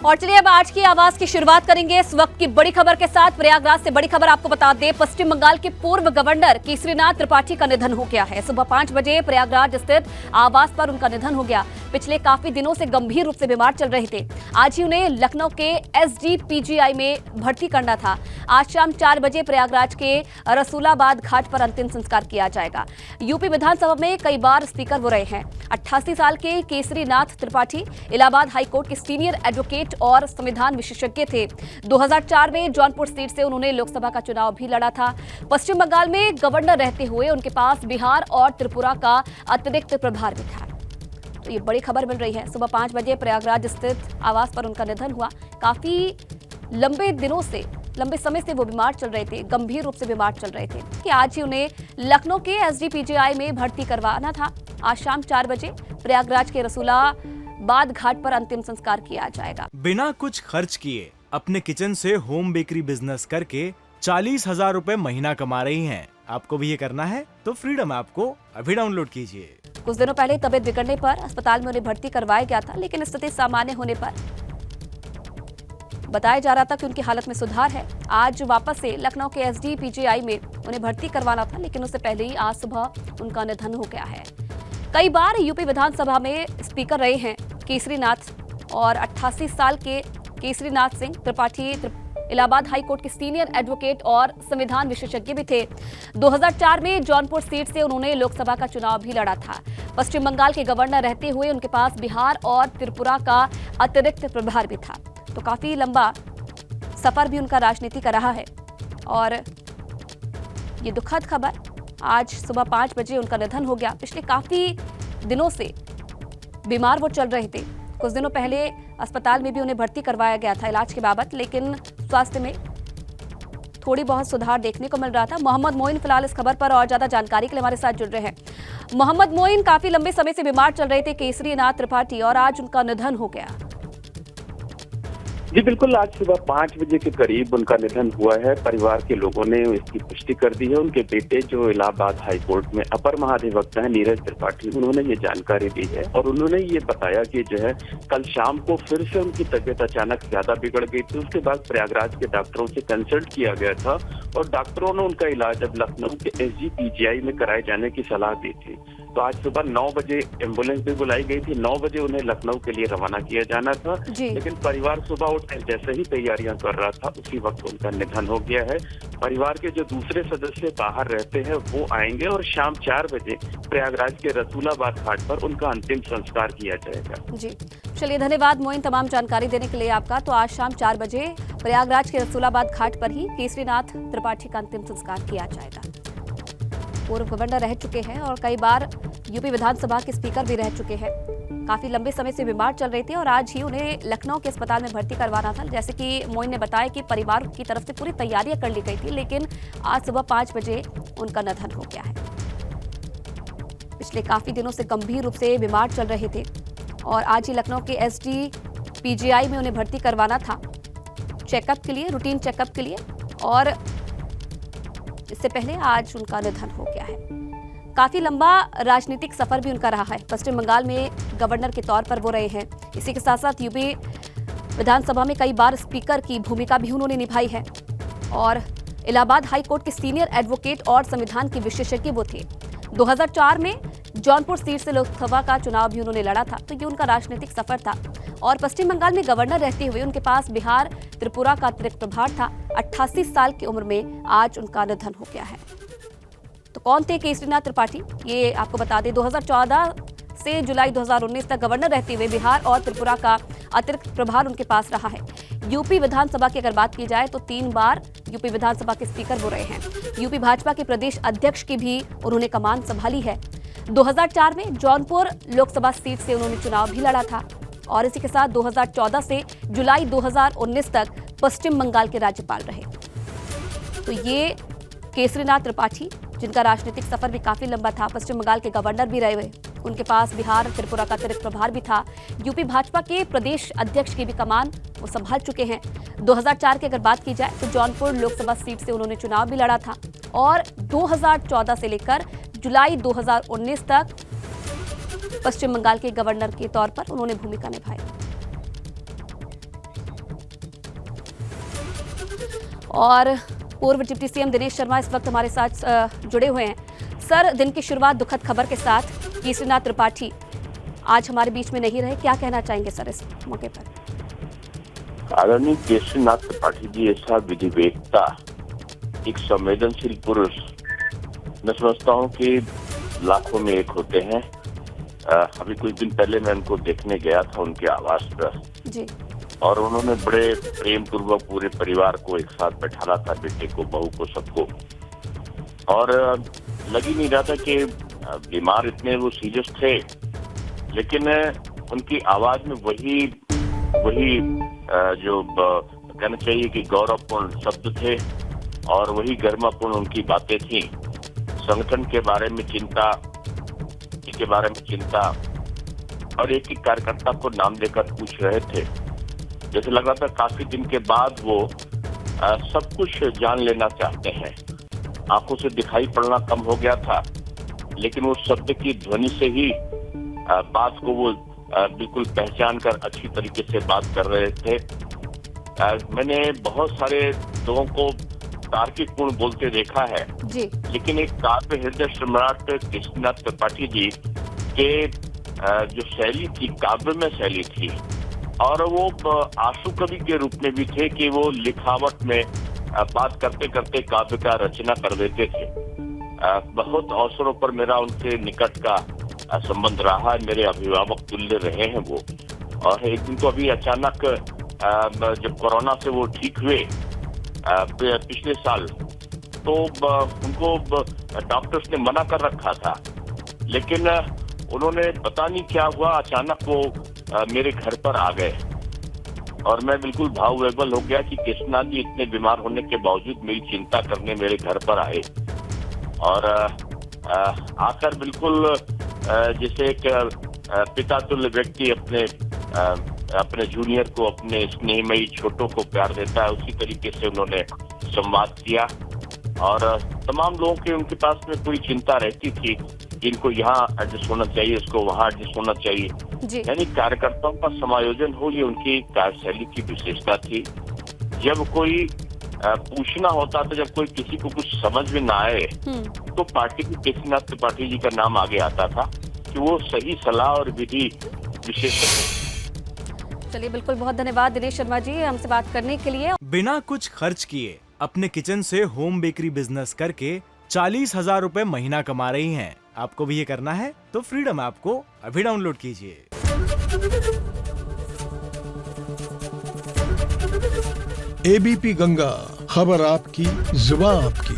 और चलिए अब आज की आवाज की शुरुआत करेंगे इस वक्त की बड़ी खबर के साथ। प्रयागराज से बड़ी खबर आपको बता दें, पश्चिम बंगाल के पूर्व गवर्नर केसरीनाथ त्रिपाठी का निधन हो गया है। सुबह 5 बजे प्रयागराज स्थित आवास पर उनका निधन हो गया। पिछले काफी दिनों से गंभीर रूप से बीमार चल रहे थे। आज ही उन्हें लखनऊ के SGPGI में भर्ती करना था। आज शाम 4 बजे प्रयागराज के रसूलाबाद घाट पर अंतिम संस्कार किया जाएगा। यूपी विधानसभा में कई बार स्पीकर वो रहे हैं। 88 साल के केसरीनाथ त्रिपाठी इलाहाबाद हाईकोर्ट के सीनियर एडवोकेट और संविधान विशेषज्ञ थे। 2004 में जौनपुर सीट से उन्होंने लोकसभा का चुनाव भी लड़ा था। पश्चिम बंगाल में गवर्नर रहते हुए उनके पास बिहार और त्रिपुरा का अतिरिक्त प्रभार भी था। तो ये बड़ी खबर मिल रही है। सुबह 5 बजे प्रयागराज स्थित आवास पर उनका निधन हुआ। काफी लंबे समय से वो बीमार चल रहे थे, गंभीर रूप से बीमार चल रहे थे कि आज ही उन्हें लखनऊ के SGPGI में भर्ती करवाना था। आज शाम 4 बजे प्रयागराज के रसूलाबाद घाट पर अंतिम संस्कार किया जाएगा। बिना कुछ खर्च किए अपने किचन से होम बेकरी बिजनेस करके 40,000 रुपए महीना कमा रही हैं। आपको भी ये करना है तो फ्रीडम ऐप को अभी डाउनलोड कीजिए। कुछ दिनों पहले तबीयत बिगड़ने पर अस्पताल में उन्हें भर्ती करवाया गया था, लेकिन स्थिति सामान्य होने पर बताया जा रहा था कि उनकी हालत में सुधार है। आज वापस से लखनऊ के SGPGI में उन्हें भर्ती करवाना था, लेकिन उससे पहले ही आज सुबह उनका निधन हो गया है। कई बार यूपी विधानसभा में स्पीकर रहे हैं केसरीनाथ और 88 साल के केसरीनाथ सिंह त्रिपाठी इलाहाबाद हाईकोर्ट के सीनियर एडवोकेट और संविधान विशेषज्ञ भी थे। 2004 में जौनपुर सीट से उन्होंने लोकसभा का चुनाव भी लड़ा था। पश्चिम बंगाल के गवर्नर रहते हुए उनके पास बिहार और त्रिपुरा का अतिरिक्त प्रभार भी था। तो काफी लंबा सफर भी उनका राजनीति का रहा है। और ये दुखद खबर, आज सुबह 5 बजे उनका निधन हो गया। पिछले काफी दिनों से बीमार वो चल रहे थे। कुछ दिनों पहले अस्पताल में भी उन्हें भर्ती करवाया गया था इलाज के बाबत, लेकिन स्वास्थ्य में थोड़ी बहुत सुधार देखने को मिल रहा था। मोहम्मद मोइन फिलहाल इस खबर पर और ज्यादा जानकारी के लिए हमारे साथ जुड़ रहे हैं। मोहम्मद मोइन, काफी लंबे समय से बीमार चल रहे थे केसरीनाथ त्रिपाठी और आज उनका निधन हो गया। जी बिल्कुल, आज सुबह 5 बजे के करीब उनका निधन हुआ है। परिवार के लोगों ने इसकी पुष्टि कर दी है। उनके बेटे जो इलाहाबाद हाईकोर्ट में अपर महाधिवक्ता है नीरज त्रिपाठी, उन्होंने ये जानकारी दी है और उन्होंने ये बताया कि जो है कल शाम को फिर से उनकी तबीयत अचानक ज्यादा बिगड़ गई थी। उसके बाद प्रयागराज के डॉक्टरों से कंसल्ट किया गया था और डॉक्टरों ने उनका इलाज अब लखनऊ के SGPGI में कराए जाने की सलाह दी थी। तो आज सुबह 9 बजे एम्बुलेंस भी बुलाई गई थी। 9 बजे उन्हें लखनऊ के लिए रवाना किया जाना था, लेकिन परिवार सुबह उठकर जैसे ही तैयारियां कर रहा था उसी वक्त उनका निधन हो गया है। परिवार के जो दूसरे सदस्य बाहर रहते हैं वो आएंगे और शाम 4 बजे प्रयागराज के रसूलाबाद घाट पर उनका अंतिम संस्कार किया जाएगा। जी चलिए, धन्यवाद मोइन तमाम जानकारी देने के लिए आपका। तो आज शाम 4 बजे प्रयागराज के रसूलाबाद घाट पर ही केसरीनाथ त्रिपाठी का अंतिम संस्कार किया जाएगा। पूर्व गवर्नर रह चुके हैं और कई बार यूपी विधानसभा के स्पीकर भी रह चुके हैं। काफी लंबे समय से बीमार चल रहे थे और आज ही उन्हें लखनऊ के अस्पताल में भर्ती करवाना था। जैसे कि मोइन ने बताया कि परिवार की तरफ से पूरी तैयारियां कर ली गई थी, लेकिन आज सुबह 5 बजे उनका निधन हो गया है। पिछले काफी दिनों से गंभीर रूप से बीमार चल रहे थे और आज ही लखनऊ के SGPGI में उन्हें भर्ती करवाना था चेकअप के लिए, रूटीन चेकअप के लिए, और इससे पहले आज उनका निधन हो गया है। काफी लंबा राजनीतिक सफर भी उनका रहा है। पश्चिम बंगाल में गवर्नर के तौर पर वो रहे हैं। इसी के साथ साथ यूपी विधानसभा में कई बार स्पीकर की भूमिका भी उन्होंने निभाई है और इलाहाबाद हाईकोर्ट के सीनियर एडवोकेट और संविधान के विशेषज्ञ वो थे। 2004 में जौनपुर सीट से लोकसभा का चुनाव भी उन्होंने लड़ा था। तो ये उनका राजनीतिक सफर था और पश्चिम बंगाल में गवर्नर रहते हुए उनके पास बिहार त्रिपुरा का अतिरिक्त प्रभार था। 88 साल की उम्र में आज उनका निधन हो गया है। तो कौन थे केसरीनाथ त्रिपाठी, ये आपको बता दें। 2014 से जुलाई 2019 तक गवर्नर रहते हुए बिहार और त्रिपुरा का अतिरिक्त प्रभार उनके पास रहा है। यूपी विधानसभा की अगर बात की जाए तो 3 बार यूपी विधानसभा के स्पीकर वो रहे हैं। यूपी भाजपा के प्रदेश अध्यक्ष की भी उन्होंने कमान संभाली है। 2004 में जौनपुर लोकसभा सीट से उन्होंने चुनाव भी लड़ा था और इसी के साथ 2014 से जुलाई 2019 तक पश्चिम बंगाल के राज्यपाल रहे। तो ये केसरीनाथ त्रिपाठी, जिनका राजनीतिक सफर भी काफी लंबा था, पश्चिम बंगाल के गवर्नर भी रहे हुए, उनके पास बिहार त्रिपुरा का अतिरिक्त प्रभार भी था। यूपी भाजपा के प्रदेश अध्यक्ष की भी कमान वो संभाल चुके हैं। 2004 की अगर बात की जाए तो जौनपुर लोकसभा सीट से उन्होंने चुनाव भी लड़ा था और 2014 से लेकर जुलाई 2019 तक पश्चिम बंगाल के गवर्नर के तौर पर उन्होंने भूमिका निभाई। और पूर्व डिप्टी सीएम दिनेश शर्मा इस वक्त हमारे साथ जुड़े हुए हैं। सर, दिन की शुरुआत दुखद खबर के साथ, केसरीनाथ त्रिपाठी आज हमारे बीच में नहीं रहे, क्या कहना चाहेंगे सर इस मौके पर? आदरणीय केसरीनाथ त्रिपाठी जी ऐसा विधिवेकता, एक संवेदनशील पुरुष, मैं समझता हूँ कि लाखों में एक होते हैं। अभी कुछ दिन पहले मैं उनको देखने गया था उनके आवास पर जी, और उन्होंने बड़े प्रेम पूर्वक पूरे परिवार को एक साथ बैठाना था, बेटे को, बहू को, सबको। और लग ही नहीं रहा था कि बीमार इतने वो सीरियस थे, लेकिन उनकी आवाज में वही जो कहना चाहिए कि गौरवपूर्ण शब्द थे और वही गरिमापूर्ण उनकी बातें थी। संगठन के बारे में चिंता, के बारे में चिंता, और एक ही कार्यकर्ता को नाम लेकर पूछ रहे थे। जैसे लग रहा था काफी दिन के बाद वो सब कुछ जान लेना चाहते हैं। आंखों से दिखाई पड़ना कम हो गया था, लेकिन वो शब्द की ध्वनि से ही बात को वो बिल्कुल पहचान कर अच्छी तरीके से बात कर रहे थे। मैंने बहुत सारे लोगों को तार्किक पूर्ण बोलते देखा है जी, लेकिन एक काव्य हृदय सम्राट केसरीनाथ त्रिपाठी जी के जो शैली थी, काव्य में शैली थी, और वो आंसू कवि के रूप में भी थे कि वो लिखावट में बात करते करते काव्य का रचना कर देते थे। बहुत अवसरों पर मेरा उनसे निकट का संबंध रहा है, मेरे अभिभावक तुल्य रहे हैं वो। और एक दिन तो अभी अचानक जब कोरोना से वो ठीक हुए पिछले साल, तो उनको डॉक्टर्स ने मना कर रखा था, लेकिन उन्होंने पता नहीं क्या हुआ, अचानक वो मेरे घर पर आ गए और मैं बिल्कुल भावविह्वल हो गया कि केसरीनाथ जी इतने बीमार होने के बावजूद मेरी चिंता करने मेरे घर पर आए। और आकर बिल्कुल जैसे एक पिता तुल्य व्यक्ति अपने जूनियर को, अपने स्नेहमयी छोटों को प्यार देता है, उसी तरीके से उन्होंने संवाद किया। और तमाम लोगों के उनके पास में पूरी चिंता रहती थी कि इनको यहाँ एडजस्ट होना चाहिए, इसको वहाँ एडजस्ट होना चाहिए। यानी कार्यकर्ताओं का समायोजन हो, ये उनकी कार्यशैली की विशेषता थी। जब कोई पूछना होता था, जब कोई किसी को कुछ समझ में ना आए, तो पार्टी के केसरीनाथ त्रिपाठी जी का नाम आगे आता था कि वो सही सलाह और विधि विशेषज्ञ। चलिए, बिल्कुल, बहुत धन्यवाद दिनेश शर्मा जी हमसे बात करने के लिए। बिना कुछ खर्च किए अपने किचन से होम बेकरी बिजनेस करके 40,000 रुपए महीना कमा रही हैं। आपको भी ये करना है तो फ्रीडम ऐप को अभी डाउनलोड कीजिए। एबीपी गंगा, खबर आपकी, जुबान आपकी।